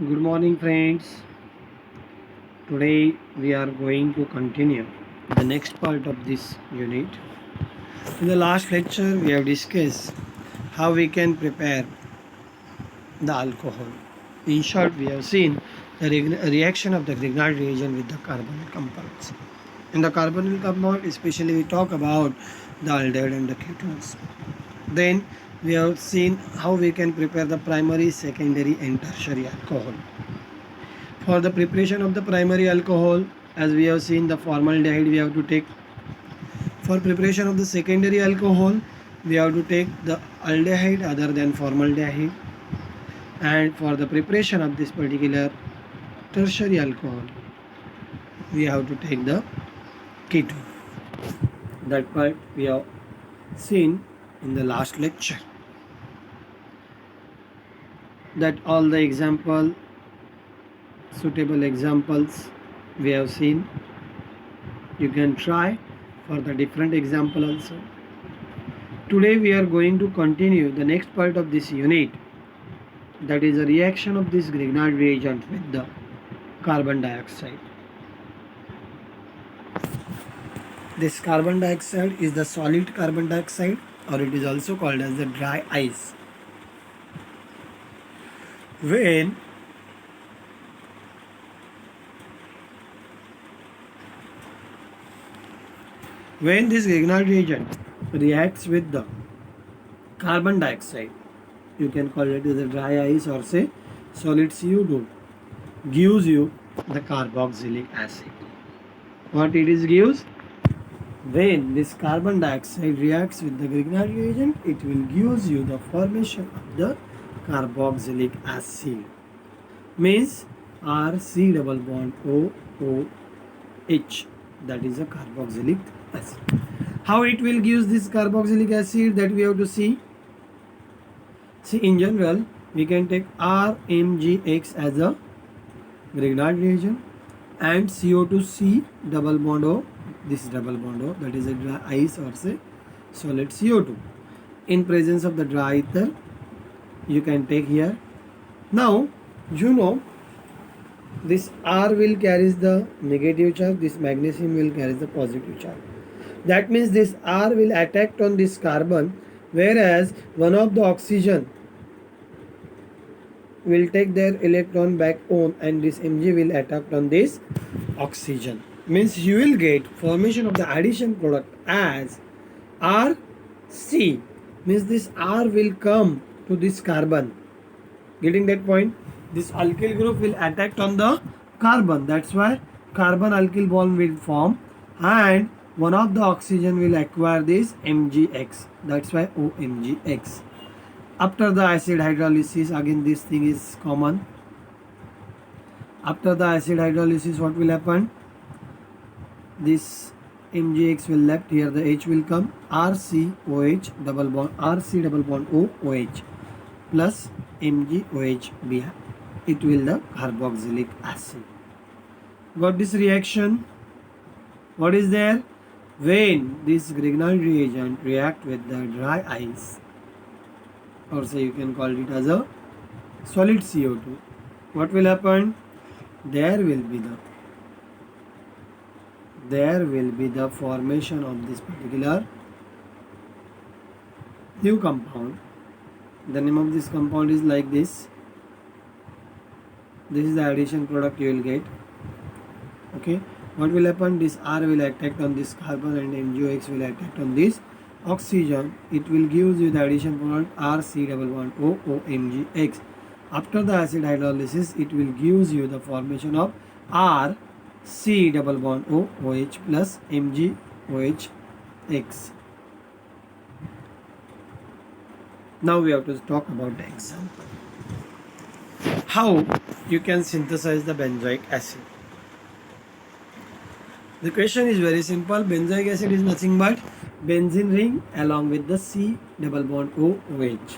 Good morning, friends. Today we are going to continue the next part of this unit. In the last lecture, we have discussed how we can prepare the alcohol. In short, we have seen the reaction of the Grignard reagent with the carbonyl compounds. In the carbonyl compound, especially we talk about the aldehyde and the ketones. Then we have seen how we can prepare the primary, secondary, and tertiary alcohol. For the preparation of the primary alcohol, as we have seen the formaldehyde we have to take. For preparation of the secondary alcohol, we have to take the aldehyde other than formaldehyde. And for the preparation of this particular tertiary alcohol, we have to take the ketone. That part we have seen in the last lecture. That all the suitable examples we have seen. You can try for the different example also. Today we are going to continue the next part of this unit, that is a reaction of this Grignard reagent with the carbon dioxide. This carbon dioxide is the solid carbon dioxide, or it is also called as the dry ice. When this Grignard reagent reacts with the carbon dioxide, you can call it as a dry ice or say solid CO2, gives you the carboxylic acid. What it is gives? When this carbon dioxide reacts with the Grignard reagent, it will gives you the formation of the carboxylic acid. Means RC double bond OOH, that is a carboxylic acid. How it will give this carboxylic acid, that we have to see. See, in general, we can take RMgX as a Grignard reagent and CO2C double bond O, this double bond O, that is a dry ice or say solid CO2. In presence of the dry ether, you can take here. Now, you know, this R will carry the negative charge, this magnesium will carry the positive charge. That means this R will attack on this carbon, whereas one of the oxygen will take their electron back on, and this Mg will attack on this oxygen. Means you will get formation of the addition product as RC. Means this R will come to this carbon. Getting that point? This alkyl group will attack on the carbon. That's why carbon alkyl bond will form, and one of the oxygen will acquire this MgX. That's why OMgX. After the acid hydrolysis, again this thing is common. After the acid hydrolysis, what will happen? This MgX will left, here the H will come, RCOH double bond, RC double bond OOH plus MgOH behind. It will the carboxylic acid. Got this reaction? What is there? When this Grignard reagent react with the dry ice, or say you can call it as a solid CO2, what will happen? There will be the formation of this particular new compound. The name of this compound is like this. This is the addition product you will get. Okay, what will happen? This R will attack on this carbon and MgOX will attack on this oxygen. It will give you the addition product RC double bond OOMgX. After the acid hydrolysis, it will give you the formation of RC double bond OOH plus MgOH X. Now we have to talk about the example. How you can synthesize the benzoic acid. The question is very simple. Benzoic acid is nothing but benzene ring along with the C double bond OOH.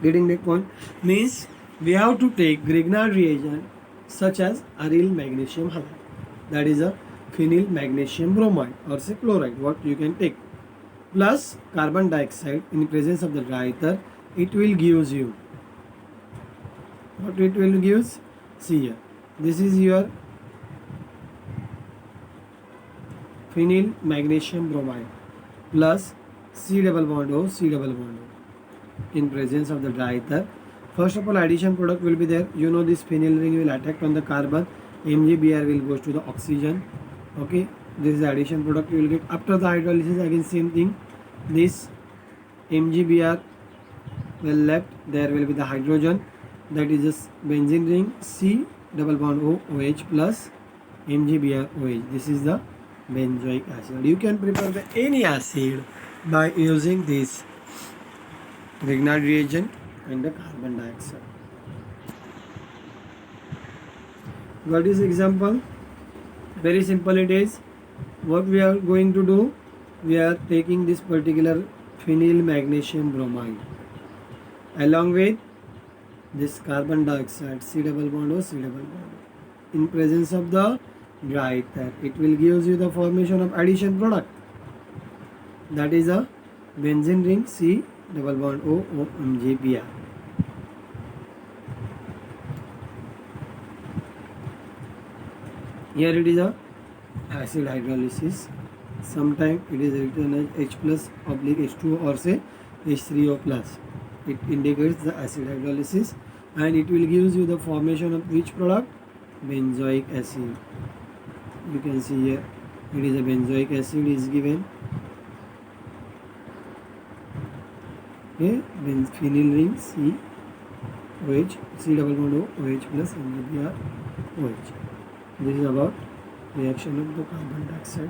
Getting the point? Means we have to take Grignard reagent such as aryl magnesium halide. That is a phenyl magnesium bromide or say chloride. What you can take plus carbon dioxide in presence of the dry ether. It will give you what it will give? See here, this is your phenyl magnesium bromide plus C double bond O, C double bond O in presence of the dry ether. First of all, addition product will be there. You know this phenyl ring will attack on the carbon. MgBr will goes to the oxygen. Okay, this is the addition product you will get. After the hydrolysis, again same thing. This MgBr will left. There will be the hydrogen. That is just benzene ring C double bond O OH plus MgBr OH. This is the benzoic acid. You can prepare any acid by using this Grignard reagent and the carbon dioxide. What is example? Very simple it is. What we are going to do? We are taking this particular phenyl magnesium bromide along with this carbon dioxide C double bond O, C double bond O. In presence of the dry ether, it will give you the formation of addition product. That is a benzene ring C double bond O O MgBr. Here it is a acid hydrolysis. Sometimes it is written as H plus oblique H2 or say H3O plus. It indicates the acid hydrolysis and it will give you the formation of which product? Benzoic acid. You can see here it is a benzoic acid is given. Okay, phenyl ring C OH, C double bond O OH plus MgBr OH. This is about reaction of the carbon dioxide.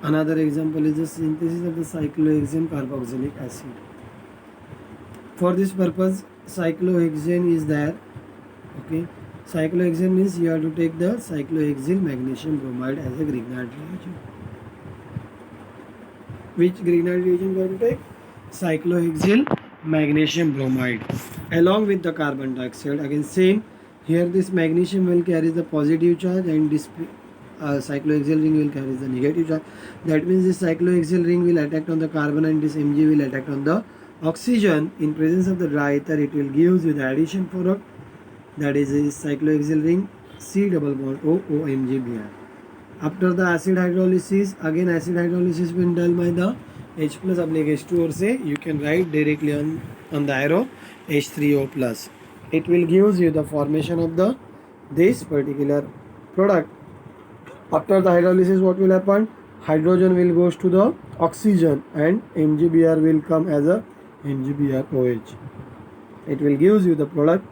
Another example is the synthesis of the cyclohexane carboxylic acid. For this purpose, cyclohexane is there. Okay, cyclohexane means you have to take the cyclohexyl magnesium bromide as a Grignard reagent. Which Grignard reagent you have to take? Cyclohexyl magnesium bromide along with the carbon dioxide. Again same, here this magnesium will carry the positive charge and this cyclohexyl ring will carry the negative charge. That means this cyclohexyl ring will attack on the carbon and this Mg will attack on the oxygen. In presence of the dry ether, it will give you the addition product, that is this cyclohexyl ring C double bond O O MgBr. After the acid hydrolysis, again acid hydrolysis will done by the H plus oblique H2 or say you can write directly on the arrow H3O plus. It will give you the formation of the this particular product. After the hydrolysis, what will happen? Hydrogen will goes to the oxygen and MgBr will come as a MgBr OH. It will give you the product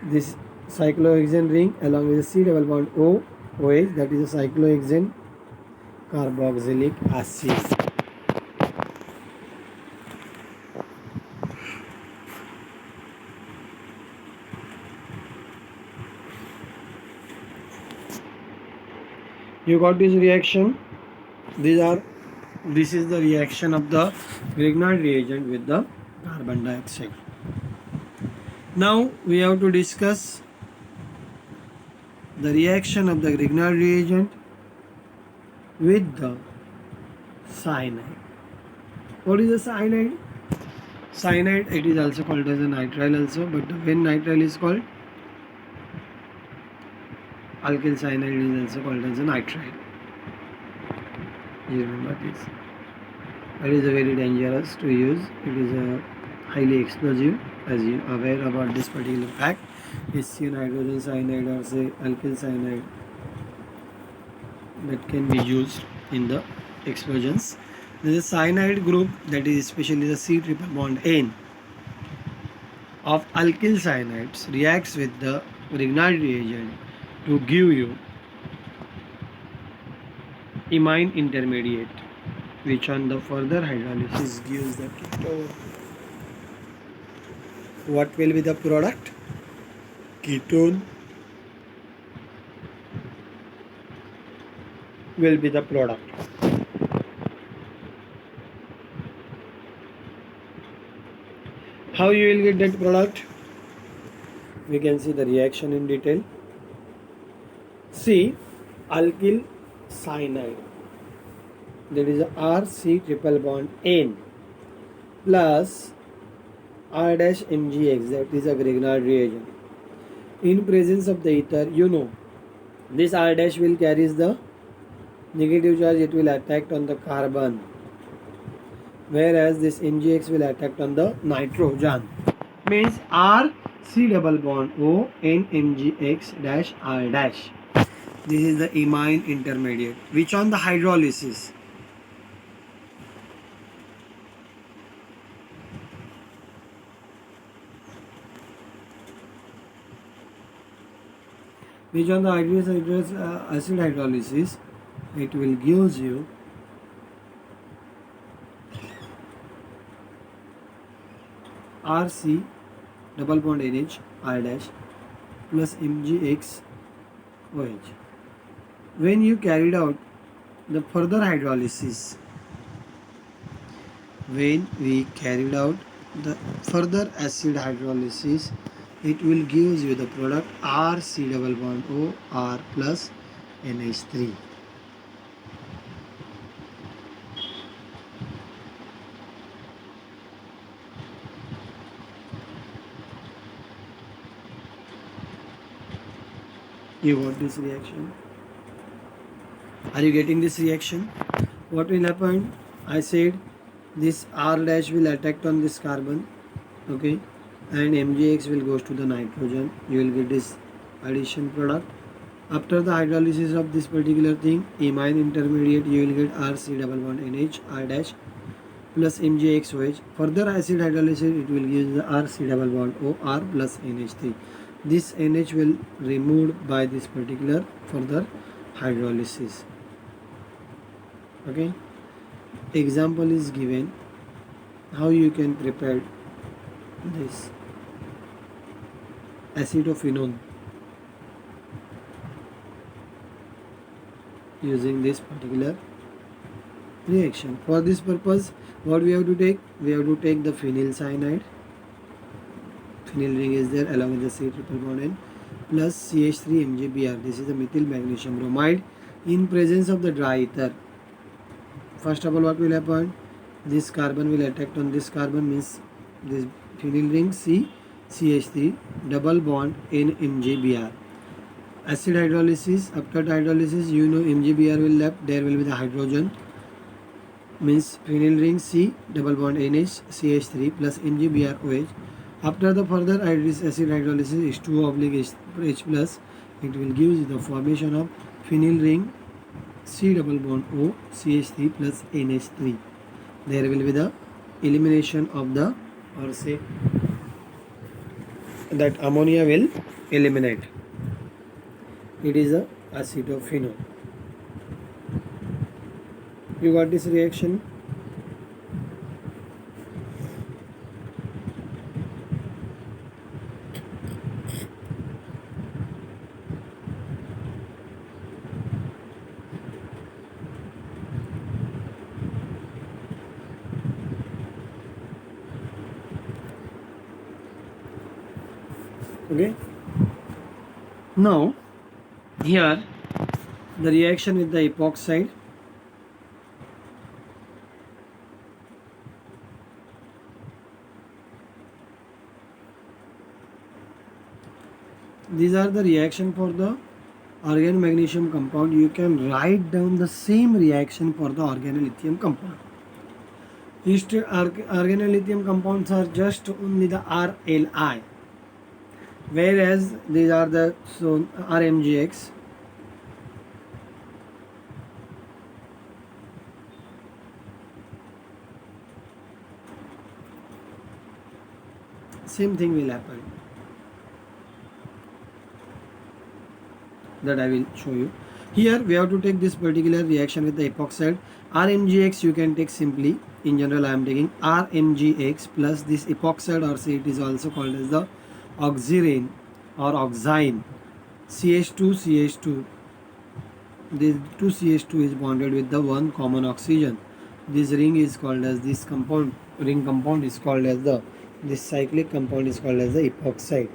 this cyclohexane ring along with the C double bond O OH, that is a cyclohexane carboxylic acid. You got this reaction. This is the reaction of the Grignard reagent with the carbon dioxide. Now we have to discuss the reaction of the Grignard reagent with the cyanide. What is the cyanide? Cyanide, it is also called as a nitrile also, but when nitrile is called alkyl cyanide is also called as a nitrile. You remember this. It is a very dangerous to use. It is a highly explosive, as you are aware about this particular fact. HCl hydrogen cyanide or say alkyl cyanide that can be used in the explosions. There is a cyanide group, that is especially the C triple bond N of alkyl cyanides reacts with the Grignard reagent to give you imine intermediate, which on the further hydrolysis gives the ketone. What will be the product? Ketone will be the product. How you will get that product? We can see the reaction in detail. See, alkyl cyanide, that is a RC triple bond N plus R dash MgX, that is a Grignard reagent. In presence of the ether, you know, this R dash will carries the negative charge, it will attack on the carbon, whereas this MgX will attack on the nitrogen. Means R C double bond O N MgX dash R dash. This is the imine intermediate, which on the hydrolysis, acid hydrolysis, it will gives you RC double bond NH R dash plus MgX OH. When you carried out the further hydrolysis, when we carried out the further acid hydrolysis, it will gives you the product RC double bond O R plus NH3. You got this reaction? Are you getting this reaction? What will happen? I said this R dash will attack on this carbon, okay, and MgX will goes to the nitrogen. You will get this addition product. After the hydrolysis of this particular thing, imine intermediate, you will get RC double bond NH R dash plus MgX OH. Further acid hydrolysis, it will give the RC double bond OR plus NH3. This NH will removed by this particular further hydrolysis. Okay. Example is given how you can prepare this acetophenone using this particular reaction. For this purpose, what we have to take? We have to take the phenyl cyanide. Phenyl ring is there along with the C triple bond N plus CH3 MgBr. This is the methyl magnesium bromide in presence of the dry ether. First of all, what will happen? This carbon will attack on this carbon, means this phenyl ring C CH3 double bond N MgBr. Acid hydrolysis, after hydrolysis, you know MgBr will left, there will be the hydrogen, means phenyl ring C double bond NH CH3 plus MgBr OH. After the further acid hydrolysis H2O oblique H plus, it will give you the formation of phenyl ring C double bond O CH3 plus NH3. There will be the elimination of the, or say that ammonia will eliminate. It is a acetophenone. You got this reaction? Okay. Now, here the reaction with the epoxide. These are the reaction for the organomagnesium compound. You can write down the same reaction for the organolithium compound. Organolithium compounds are just only the RLI, whereas these are the RMGX. Same thing will happen. That I will show you. Here we have to take this particular reaction with the epoxide. RMGX you can take simply. In general, I am taking RMGX plus this epoxide, or say it is also called as the oxirane or oxine. CH2. This 2CH2 is bonded with the one common oxygen. This ring is called as this compound. Ring compound is called as the, this cyclic compound is called as the epoxide.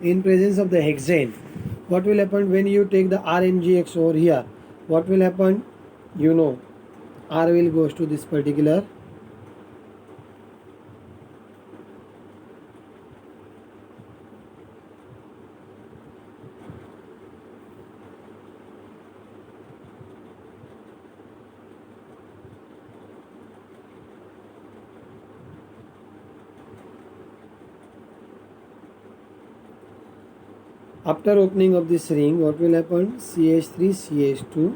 In presence of the hexane, what will happen when you take the RMGX over here? What will happen? You know, R will goes to this particular After opening of this ring, what will happen? CH3, CH2.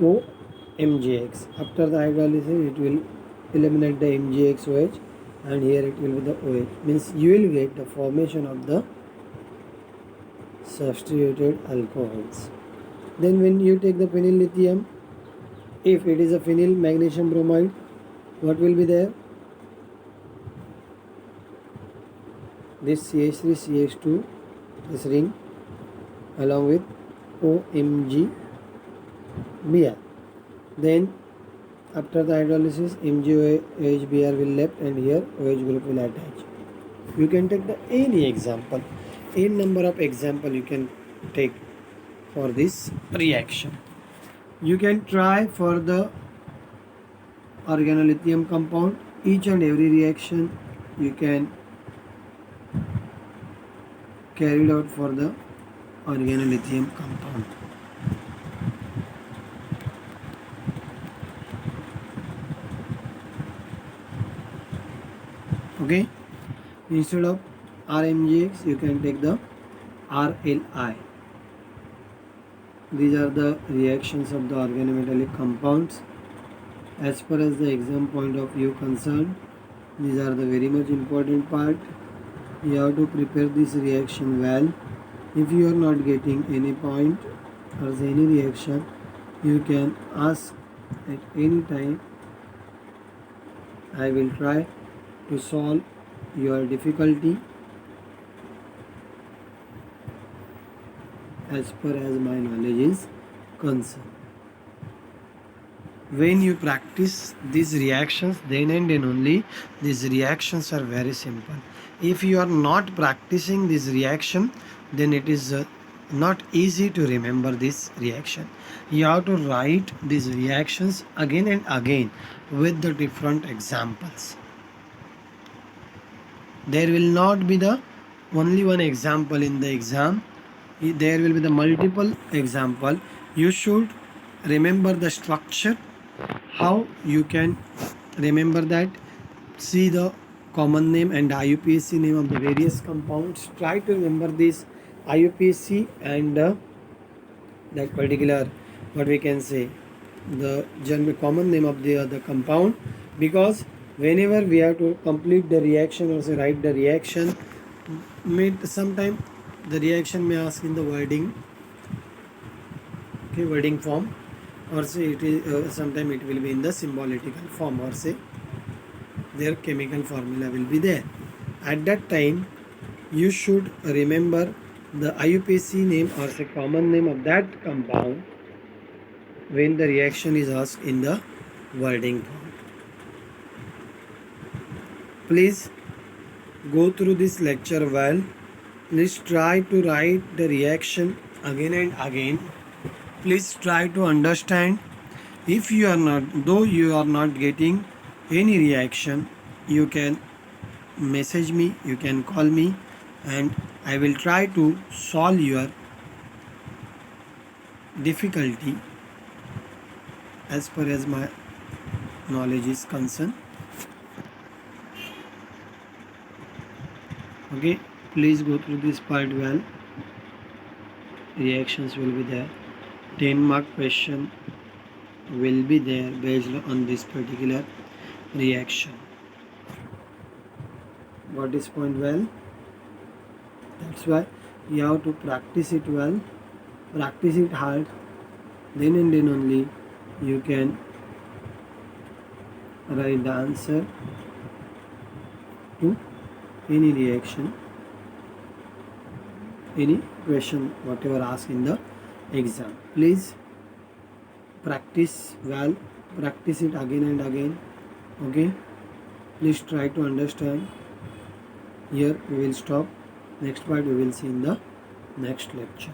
O MgX. After the hydrolysis, it will eliminate the MgX OH, and here it will be the OH. Means you will get the formation of the substituted alcohols. Then when you take the phenyl lithium, if it is a phenyl magnesium bromide, what will be there? This CH3, CH2, this ring along with OMG Br. Then after the hydrolysis, MgOH will left, and here OH group will attach. You can take the any example, any number of example you can take for this reaction. You can try for the organolithium compound. Each and every reaction you can carry out for the organolithium compound. Okay, instead of RMGX you can take the RLI. These are the reactions of the organometallic compounds. As far as the exam point of view concerned, these are the very much important part. You have to prepare this reaction well. If you are not getting any point or any reaction, you can ask at any time. I will try to solve your difficulty as per as my knowledge is concerned. When you practice these reactions, then and then only these reactions are very simple. If you are not practicing this reaction, then it is not easy to remember this reaction. You have to write these reactions again and again with the different examples. There will not be the only one example in the exam. There will be the multiple example. You should remember the structure. How you can remember that? See the common name and IUPAC name of the various compounds. Try to remember this IUPAC and that particular, what we can say, the general common name of the compound, because whenever we have to complete the reaction or say write the reaction, sometime the reaction may ask in the wording, okay, wording form, or say it is sometime it will be in the symbolical form, or say their chemical formula will be there. At that time you should remember the IUPAC name or say common name of that compound when the reaction is asked in the wording form. Please go through this lecture well. Please try to write the reaction again and again. Please try to understand. If you are not, though you are not getting any reaction, you can message me, you can call me, and I will try to solve your difficulty as far as my knowledge is concerned. Okay, please go through this part well. Reactions will be there. 10-mark question will be there based on this particular reaction. Got this point well? That's why you have to practice it well, practice it hard, then and then only you can write the answer to any reaction, any question, whatever asked in the exam. Please practice well, practice it again and again. Okay, please try to understand. Here we will stop. Next part we will see in the next lecture.